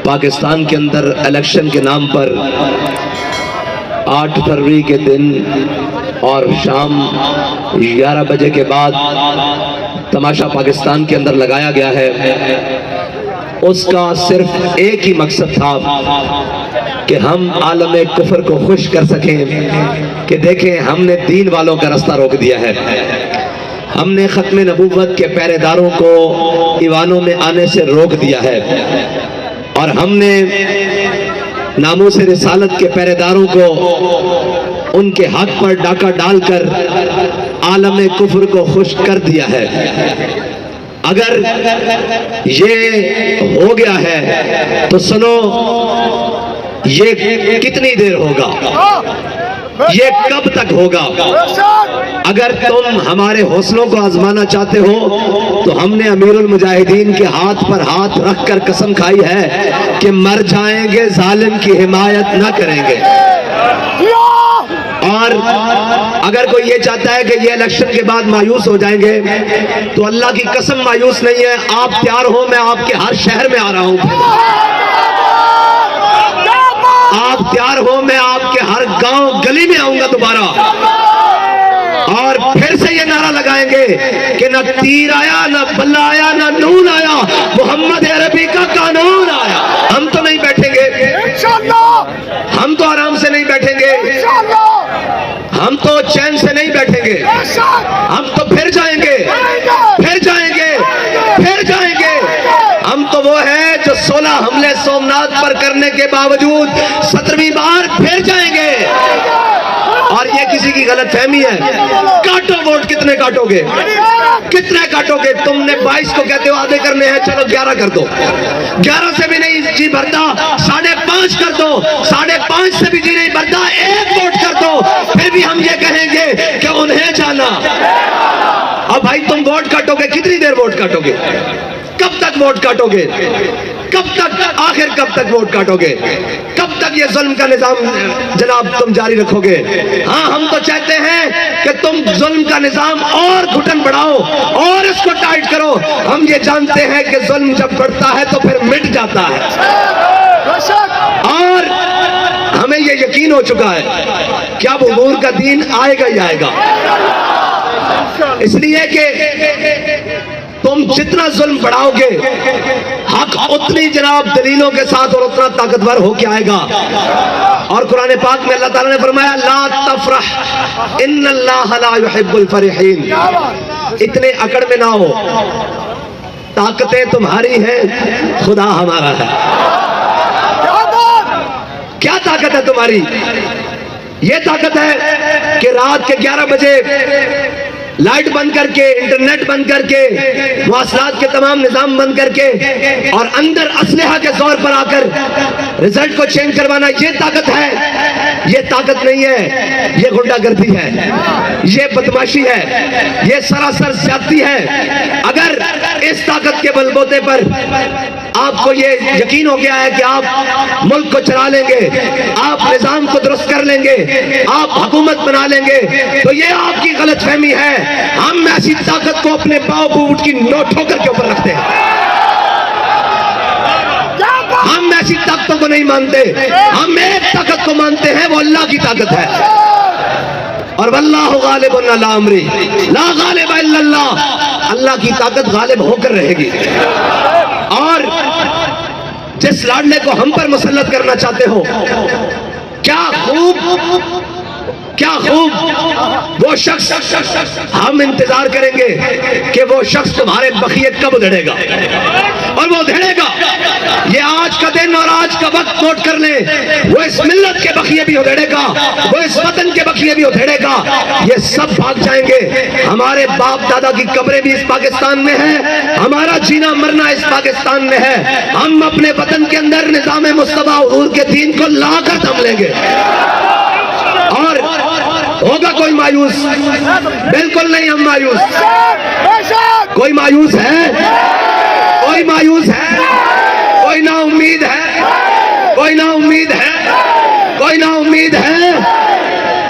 پاکستان کے اندر الیکشن کے نام پر 8 فروری کے دن اور شام 11 بجے کے بعد تماشا پاکستان کے اندر لگایا گیا ہے، اس کا صرف ایک ہی مقصد تھا کہ ہم عالم کفر کو خوش کر سکیں کہ دیکھیں ہم نے دین والوں کا رستہ روک دیا ہے، ہم نے ختم نبوت کے پہرے داروں کو ایوانوں میں آنے سے روک دیا ہے، اور ہم نے ناموس رسالت کے پہرے داروں کو ان کے حق پر ڈاکہ ڈال کر عالم کفر کو خوش کر دیا ہے۔ اگر یہ ہو گیا ہے تو سنو، یہ کتنی دیر ہوگا، یہ کب تک ہوگا؟ اگر تم ہمارے حوصلوں کو آزمانا چاہتے ہو تو ہم نے امیر المجاہدین کے ہاتھ پر ہاتھ رکھ کر قسم کھائی ہے کہ مر جائیں گے ظالم کی حمایت نہ کریں گے۔ اور اگر کوئی یہ چاہتا ہے کہ یہ الیکشن کے بعد مایوس ہو جائیں گے تو اللہ کی قسم مایوس نہیں ہے، آپ تیار ہو، میں آپ کے ہر شہر میں آ رہا ہوں، آپ تیار ہو، میں آپ کے ہر گاؤں گلی میں آؤں گا دوبارہ، اور پھر سے یہ نعرہ لگائیں گے کہ نہ تیر آیا، نہ بلہ آیا، نہ نون آیا، محمد عربی کا قانون آیا۔ ہم تو نہیں بیٹھیں گے، ہم تو آرام سے نہیں بیٹھیں گے، ہم تو چین سے نہیں بیٹھیں گے، ہم تو پھر جائیں گے، پھر جائیں گے، پھر جائیں گے۔ ہم تو وہ ہیں جو 16 حملے سومناتھ پر کرنے کے باوجود 17ویں بار پھر جائیں گے۔ اور یہ کسی کی غلط فہمی ہے، کاٹو ووٹ، کتنے کاٹو گے، کتنے کاٹو گے؟ تم نے 22 کو کہتے ہو آدھے کرنے ہیں، چلو 11 کر دو، 11 سے بھی نہیں جی بھرتا 5.5 کر دو، 5.5 سے بھی جی نہیں بھرتا 1 ووٹ کر دو، پھر بھی ہم یہ کہیں گے کہ انہیں جانا۔ اب بھائی تم ووٹ کاٹو گے، کتنی دیر ووٹ کاٹو گے؟ کب تک ووٹ کاٹو گے؟ کب تک، آخر کب تک ووٹ کاٹو گے؟ کب تک یہ ظلم کا نظام جناب تم جاری رکھو گے؟ ہاں ہم تو چاہتے ہیں کہ تم ظلم کا نظام اور گھٹن بڑھاؤ اور اس کو ٹائٹ کرو۔ ہم یہ جانتے ہیں کہ ظلم جب بڑھتا ہے تو پھر مٹ جاتا ہے، اور ہمیں یہ یقین ہو چکا ہے کہ اب حضور کا دین آئے گا ہی آئے گا، اس لیے کہ تم جتنا ظلم بڑھاؤ گے حق اتنی جناب دلیلوں کے ساتھ اور اتنا طاقتور ہو کے آئے گا۔ اور قرآن پاک میں اللہ تعالیٰ نے فرمایا لا تفرح ان اللہ لا يحب الفرحین، اتنے اکڑ میں نہ ہو، طاقتیں تمہاری ہیں، خدا ہمارا ہے۔ کیا طاقت ہے تمہاری؟ یہ طاقت ہے کہ رات کے 11 بجے لائٹ بند کر کے، انٹرنیٹ بند کر کے، مواصلات کے تمام نظام بند کر کے، اور اندر اسلحہ کے زور پر آ کر رزلٹ کو چینج کروانا، یہ طاقت ہے؟ یہ طاقت نہیں ہے، یہ غنڈہ گردی ہے، یہ بدماشی ہے، یہ سراسر زیادتی ہے۔ اگر اس طاقت کے بل بوتے پر آپ کو یہ یقین ہو گیا ہے کہ آپ ملک کو چلا لیں گے، آپ نظام کو درست کر لیں گے، آپ حکومت بنا لیں گے، تو یہ آپ کی غلط فہمی ہے۔ ہم ایسی طاقت کو اپنے پاؤں بوٹ کی نو ٹھوکر کے اوپر رکھتے ہیں، ہم ایسی طاقتوں کو نہیں مانتے، ہم ایک طاقت کو مانتے ہیں، وہ اللہ کی طاقت ہے۔ اور واللہ غالب علی امرہ لا غالب الا اللہ، اللہ کی طاقت غالب ہو کر رہے گی۔ اور جس لاڈلے کو ہم پر مسلط کرنا چاہتے ہو، کیا خوب وہ شخص، ہم انتظار کریں گے کہ وہ شخص تمہارے بخیے کب دھڑے گا، اور وہ دھڑے گا۔ یہ آج کا دن اور آج کا وقت نوٹ کر لیں، وہ اس ملت کے بخیے بھی ادھیڑے گا، وہ اس وطن کے بخیے بھی ادھیڑے گا، یہ سب بھاگ جائیں گے۔ ہمارے باپ دادا کی قبریں بھی اس پاکستان میں ہیں، ہمارا جینا مرنا اس پاکستان میں ہے۔ ہم اپنے وطن کے اندر نظام مصطفیٰ حضور کے دین کو لا کر دم لیں گے۔ اور ہوگا کوئی مایوس؟ بالکل نہیں ہم مایوس۔ کوئی مایوس ہے؟ کوئی مایوس ہے؟ کوئی نا امید ہے؟ کوئی نا امید ہے؟ کوئی نا امید ہے؟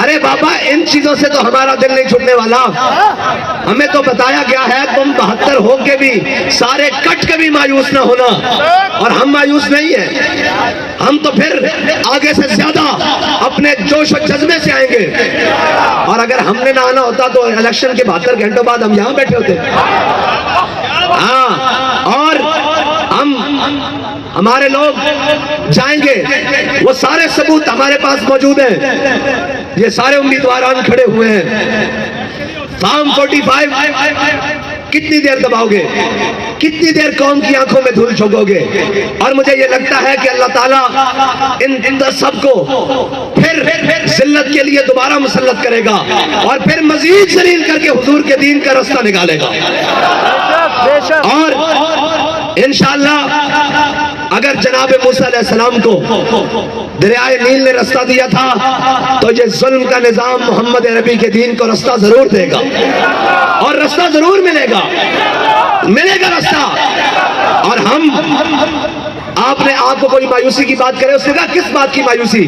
ارے بابا ان چیزوں سے تو ہمارا دل نہیں چھوٹنے والا. ہمیں تو بتایا گیا ہے تم 72 ہو کے بھی سارے کٹ کے بھی مایوس نہ ہونا, اور ہم مایوس نہیں ہیں. ہم تو پھر آگے سے زیادہ اپنے جوش و جذبے سے آئیں گے, اور اگر ہم نے نہ آنا ہوتا تو الیکشن کے 72 گھنٹوں بعد ہم یہاں بیٹھے ہوتے. ہاں, اور ہمارے لوگ جائیں گے, وہ سارے ثبوت ہمارے پاس موجود ہیں. یہ سارے امیدواران کھڑے ہوئے ہیں. فارم 45 کتنی دیر دباؤ گے, کتنی دیر قوم کی آنکھوں میں دھول جھونکو گے؟ اور مجھے یہ لگتا ہے کہ اللہ تعالیٰ ان سب کو پھر ذلت کے لیے دوبارہ مسلط کرے گا, اور پھر مزید ذلیل کر کے حضور کے دین کا راستہ نکالے گا. اور انشاءاللہ اگر جناب موسیٰ علیہ السلام کو دریائے نیل نے راستہ دیا تھا تو یہ ظلم کا نظام محمد عربی کے دین کو راستہ ضرور دے گا, اور راستہ ضرور ملے گا راستہ. اور ہم, آپ نے آپ کو کوئی مایوسی کی بات کرے, اس نے کہا کس بات کی مایوسی؟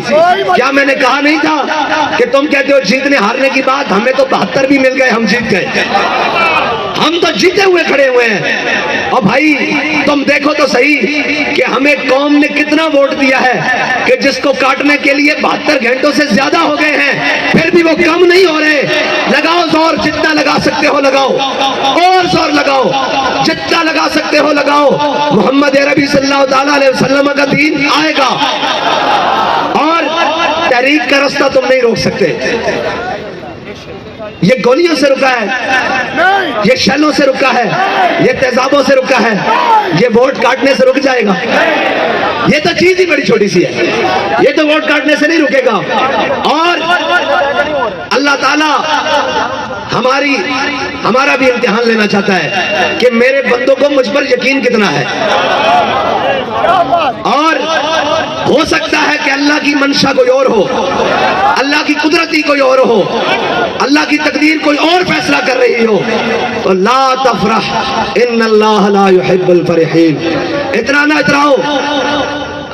کیا میں نے کہا نہیں تھا کہ تم کہتے ہو جیتنے ہارنے کی بات؟ ہمیں تو 72 بھی مل گئے, ہم جیت گئے, ہم تو جیتے ہوئے کھڑے ہوئے ہیں. اور بھائی تم دیکھو تو صحیح کہ ہمیں قوم نے کتنا ووٹ دیا ہے کہ جس کو کاٹنے کے لیے 72 گھنٹوں سے زیادہ ہو گئے ہیں, پھر بھی وہ کم نہیں ہو رہے. لگاؤ زور, جتنا لگا سکتے ہو لگاؤ, اور زور لگاؤ, جتنا لگا سکتے ہو لگاؤ. محمد عربی صلی اللہ تعالیٰ علیہ وسلم کا دین آئے گا, اور تحریک کا راستہ تم نہیں روک سکتے. یہ گولیوں سے رکا ہے, یہ شیلوں سے رکا ہے, یہ تیزابوں سے رکا ہے, یہ ووٹ کاٹنے سے رک جائے گا؟ یہ تو چیز ہی بڑی چھوٹی سی ہے, یہ تو ووٹ کاٹنے سے نہیں رکے گا. اور اللہ تعالیٰ ہمارا بھی امتحان لینا چاہتا ہے کہ میرے بندوں کو مجھ پر یقین کتنا ہے. اور ہو سکتا ہے کہ اللہ کی منشا کوئی اور ہو, اللہ کی قدرتی کوئی اور ہو, اللہ کی تقدیر کوئی اور فیصلہ کر رہی ہو, تو لا تفرح ان اللہ لا يحب الفرحین. اتنا نہ اتراؤ,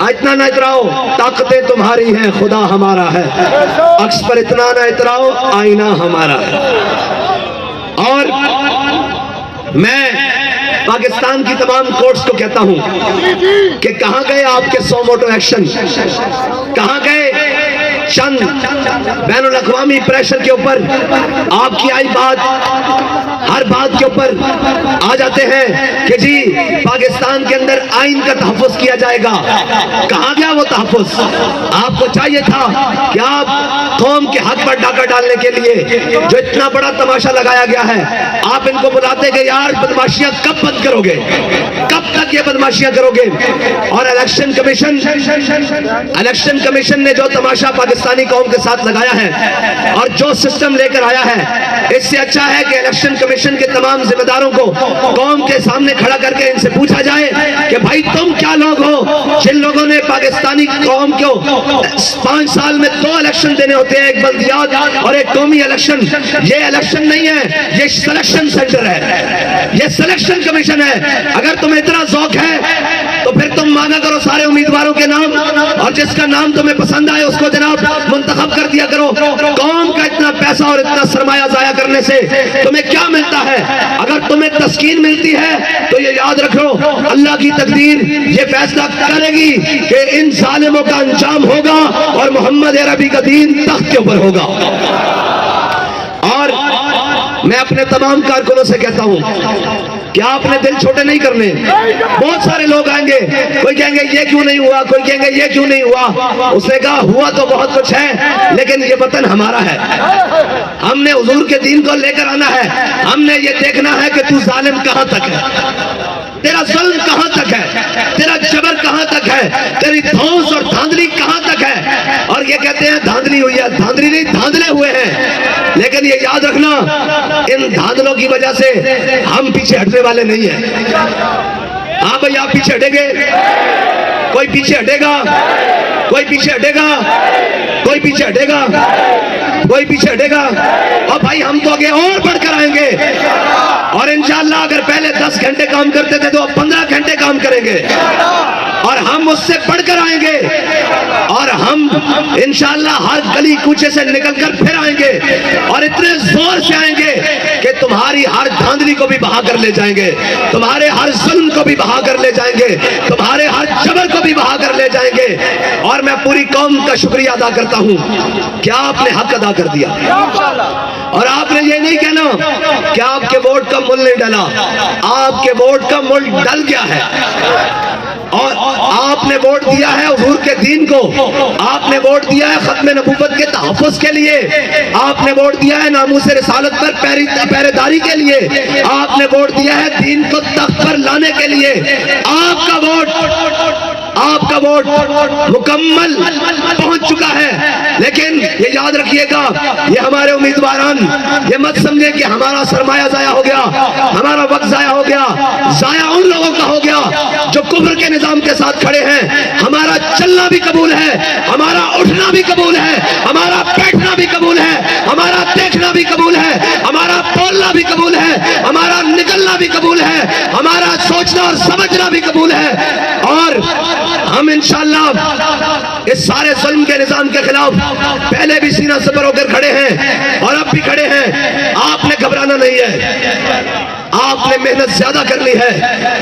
اتنا نہ اتراؤ, طاقتیں تمہاری ہیں, خدا ہمارا ہے. عکس پر اتنا نہ اتراؤ, آئینہ ہمارا ہے. اور میں پاکستان کی تمام کورٹس کو کہتا ہوں کہ کہاں گئے آپ کے 100 موٹو ایکشن, کہاں گئے چند بین الاقوامی پریشر کے اوپر آپ کی آئی بات, ہر بات کے اوپر آ جاتے ہیں کہ جی پاکستان کے اندر آئین کا تحفظ کیا جائے گا. کہاں گیا وہ تحفظ؟ آپ کو چاہیے تھا کہ آپ قوم کے حق پر ڈاکہ ڈالنے کے لیے جو اتنا بڑا تماشا لگایا گیا ہے, آپ ان کو بلاتے کہ یار بدماشیاں کب بند کرو گے, کب تک یہ بدماشیاں کرو گے؟ اور الیکشن کمیشن نے جو تماشا پاکستانی قوم کے ساتھ لگایا ہے اور جو سسٹم لے کر آیا ہے, اس سے اچھا ہے کہ الیکشن کمیشن کے تمام ذمہ داروں کو قوم کے سامنے کھڑا کر کے ان سے پوچھا جائے کہ بھائی تم کیا لوگ ہو جن لوگوں نے پاکستانی قوم کو 5 سال میں 2 الیکشن دینے ہوتے ہیں, ایک بلدیات اور ایک قومی الیکشن. یہ الیکشن نہیں ہے, یہ سلیکشن سینٹر ہے, یہ سلیکشن کمیشن ہے. اگر تمہیں اتنا ذوق ہے تو پھر تم مانگا کرو سارے امیدواروں کے نام, اور جس کا نام تمہیں پسند آئے اس کو جناب منتخب کر دیا کرو. قوم کا اتنا پیسہ اور اتنا سرمایہ ضائع کرنے سے تمہیں کیا ملتا ہے؟ اگر تمہیں تسکین ملتی ہے تو یہ یاد رکھو, اللہ کی تقدیر یہ فیصلہ کرے گی کہ ان ظالموں کا انجام ہوگا اور محمد عربی کا دین تخت کے اوپر ہوگا. اور میں اپنے تمام کارکنوں سے کہتا ہوں کہ آپ نے دل چھوٹے نہیں کرنے. بہت سارے لوگ آئیں گے, کوئی کہیں گے یہ کیوں نہیں ہوا, کوئی کہیں گے یہ کیوں نہیں ہوا. اس نے کہا ہوا تو بہت کچھ ہے, لیکن یہ وطن ہمارا ہے, ہم نے حضور کے دین کو لے کر آنا ہے. ہم نے یہ دیکھنا ہے کہ تو ظالم کہاں تک ہے, تیرا ظلم کہاں تک ہے, تیرا جبر کہاں تک ہے, تیری دھونس اور دھاندلی کہاں تک ہے. اور یہ کہتے ہیں دھاندلی ہوئی ہے, دھاندلی نہیں, دھاندلے ہوئے ہیں. لیکن یہ یاد رکھنا, ان دھاندلوں کی وجہ سے ہم پیچھے ہٹنے والے نہیں ہیں. ہاں بھائی آپ پیچھے ہٹیں گے, کوئی پیچھے ہٹے گا, کوئی پیچھے ہٹے گا, کوئی پیچھے ہٹے گا؟ کوئی پیچھے ہٹے گا؟ اور بھائی ہم تو آگے اور بڑھ کر آئیں گے، اور انشاءاللہ اگر پہلے 10 گھنٹے کام کرتے تھے تو اب 15 گھنٹے کام کریں گے، اور ہم اس سے بڑھ کر آئیں گے، اور ہم انشاءاللہ ہر گلی کوچے سے نکل کر پھر آئیں گے، اور اتنے زور سے آئیں گے کہ تمہاری ہر دھاندلی کو بھی بہا کر لے جائیں گے، تمہارے ہر ظلم کو بھی بہا کر لے جائیں گے، تمہارے ہر جبر کو بھی بہا کر لے جائیں گے۔ اور میں پوری قوم کا شکریہ ادا کرتا ہوں کہ آپ نے حق ادا کر دیا، اور آپ نے یہ نہیں کہنا کہ آپ کے ووٹ کا مل نہیں ڈلا، آپ کے ووٹ کا مل ڈل گیا ہے، اور آپ نے ووٹ دیا ہے حضور کے دین کو، آپ نے ووٹ دیا ہے ختم نبوت کے تحفظ کے لیے، آپ نے ووٹ دیا ہے ناموس رسالت پر پہرے داری کے لیے، آپ نے ووٹ دیا ہے دین کو تخت پر لانے کے لیے۔ آپ کا ووٹ مکمل پہنچ چکا ہے، لیکن یہ یاد رکھیے گا، یہ ہمارے امیدواران یہ مت سمجھے کہ ہمارا سرمایہ ضائع ہو گیا، ہمارا وقت ضائع ہو گیا، ضائع ان لوگوں کا ہو گیا جو کفر کے نظام کے ساتھ کھڑے ہیں۔ ہمارا چلنا بھی قبول ہے، ہمارا اٹھنا بھی قبول ہے، ہمارا بیٹھنا بھی قبول ہے، ہمارا دیکھنا بھی قبول ہے، ہمارا بولنا بھی قبول ہے، ہمارا نکلنا بھی قبول ہے، ہمارا سوچنا اور سمجھنا بھی قبول ہے، اور ہم انشاءاللہ اس سارے ظلم کے نظام کے خلاف پہلے بھی سینہ سپر ہو کر کھڑے ہیں اور اب بھی کھڑے ہیں۔ آپ نے گھبرانا نہیں ہے، آپ نے محنت زیادہ کرنی ہے،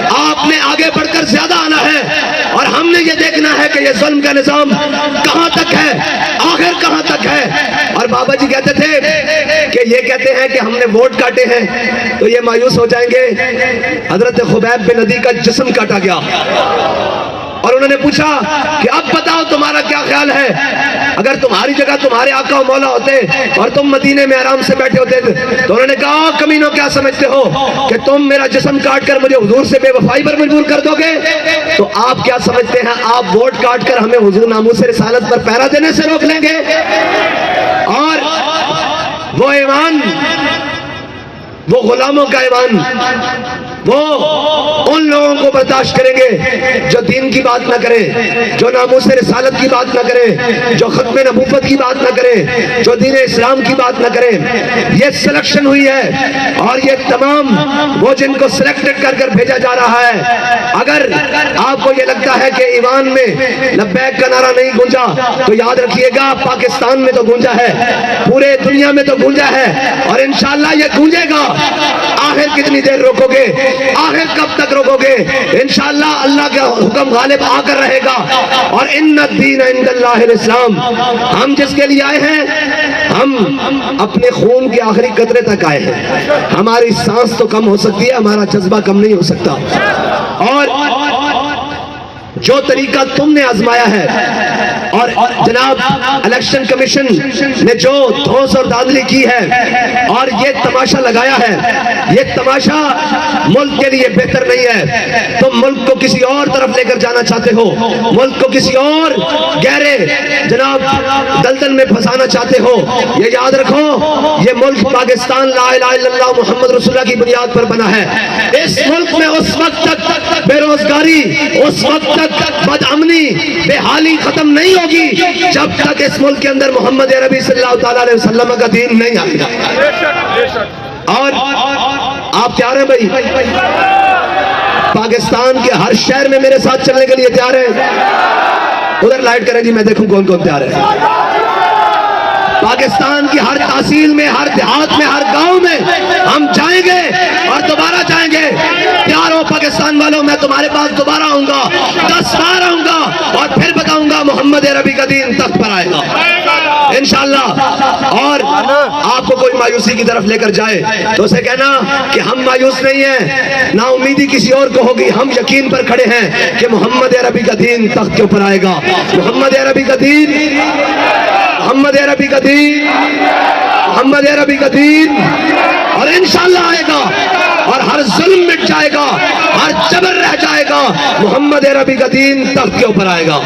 آپ نے آگے بڑھ کر زیادہ آنا ہے، اور ہم نے یہ دیکھنا ہے کہ یہ ظلم کا نظام کہاں تک ہے، آخر کہاں تک ہے۔ اور بابا جی کہتے تھے کہ یہ کہتے ہیں کہ ہم نے ووٹ کاٹے ہیں تو یہ مایوس ہو جائیں گے۔ حضرت خبیب بن عدی کا جسم کاٹا گیا، اور انہوں نے پوچھا کہ اب بتاؤ تمہارا کیا خیال ہے، اگر تمہاری جگہ تمہارے آقا و مولا ہوتے اور تم مدینے میں آرام سے بیٹھے ہوتے تو انہوں نے کہا کمینوں کیا سمجھتے ہو کہ تم میرا جسم کاٹ کر مجھے حضور سے بے وفائی پر مجبور کر دو گے؟ تو آپ کیا سمجھتے ہیں آپ ووٹ کاٹ کر ہمیں حضور ناموس رسالت پر پہرا دینے سے روک لیں گے؟ اور وہ ایمان، وہ غلاموں کا ایمان، وہ ان لوگوں کو برداشت کریں گے جو دین کی بات نہ کریں، جو ناموس رسالت کی بات نہ کریں، جو ختم نبوت کی بات نہ کریں، جو دین اسلام کی بات نہ کریں۔ یہ سلیکشن ہوئی ہے، اور یہ تمام وہ جن کو سلیکٹڈ کر کر بھیجا جا رہا ہے۔ اگر آپ کو یہ لگتا ہے کہ ایوان میں لبیک کا نعرہ نہیں گونجا تو یاد رکھیے گا پاکستان میں تو گونجا ہے، پورے دنیا میں تو گونجا ہے، اور انشاءاللہ یہ گونجے گا۔ آخر کتنی دیر روکو گے؟ آخر کب تک روکو گے؟ انشاءاللہ اللہ کا حکم غالب آ کر رہے گا، اور ان الدین عند اللہ الاسلام۔ ہم جس کے لیے آئے ہیں، ہم اپنے خون کے آخری قطرے تک آئے ہیں۔ ہماری سانس تو کم ہو سکتی ہے، ہمارا جذبہ کم نہیں ہو سکتا، اور جو طریقہ تم نے آزمایا ہے، اور جناب الیکشن کمیشن نے جو دھوس اور دھاندلی کی ہے اور یہ تماشا لگایا ہے، یہ تماشا ملک کے لیے بہتر نہیں ہے۔ تم ملک کو کسی اور طرف لے کر جانا چاہتے ہو، ملک کو کسی اور گہرے جناب دلدل میں پھنسانا چاہتے ہو۔ یہ یاد رکھو، یہ ملک پاکستان لا الہ الا اللہ محمد رسول اللہ کی بنیاد پر بنا ہے۔ اس ملک میں اس وقت تک بے روزگاری، اس وقت تک بد امنی، بے حالی ختم نہیں ہوگی جب تک اس ملک کے اندر محمد عربی صلی اللہ تعالیٰ علیہ وسلم کا دین نہیں آئے گا۔ اور آپ تیار ہیں بھائی؟ پاکستان کے ہر شہر میں میرے ساتھ چلنے کے لیے تیار ہیں؟ ادھر لائٹ کریں جی، میں دیکھوں کون کون تیار ہے۔ پاکستان کی ہر تحصیل میں، ہر دیہات میں، ہر گاؤں میں ہم جائیں گے اور دوبارہ جائیں گے۔ تیار ہو پاکستان والوں؟ میں تمہارے پاس دوبارہ آؤں گا، 10 بار آؤں گا، اور پھر بتاؤں گا محمد عربی کا دین تخت پر آئے گا انشاءاللہ۔ اور آپ کو کوئی مایوسی کی طرف لے کر جائے تو اسے کہنا کہ ہم مایوس نہیں ہیں، نا امیدی کسی اور کو ہوگی، ہم یقین پر کھڑے ہیں کہ محمد عربی کا دین تخت کے اوپر آئے گا۔ محمد عربی کا دین، محمد عربی کا دین، محمد عربی کا دین، اور انشاءاللہ آئے گا، اور ہر ظلم مٹ جائے گا، ہر جبر رہ جائے گا، محمد عربی کا دین تخت کے اوپر آئے گا۔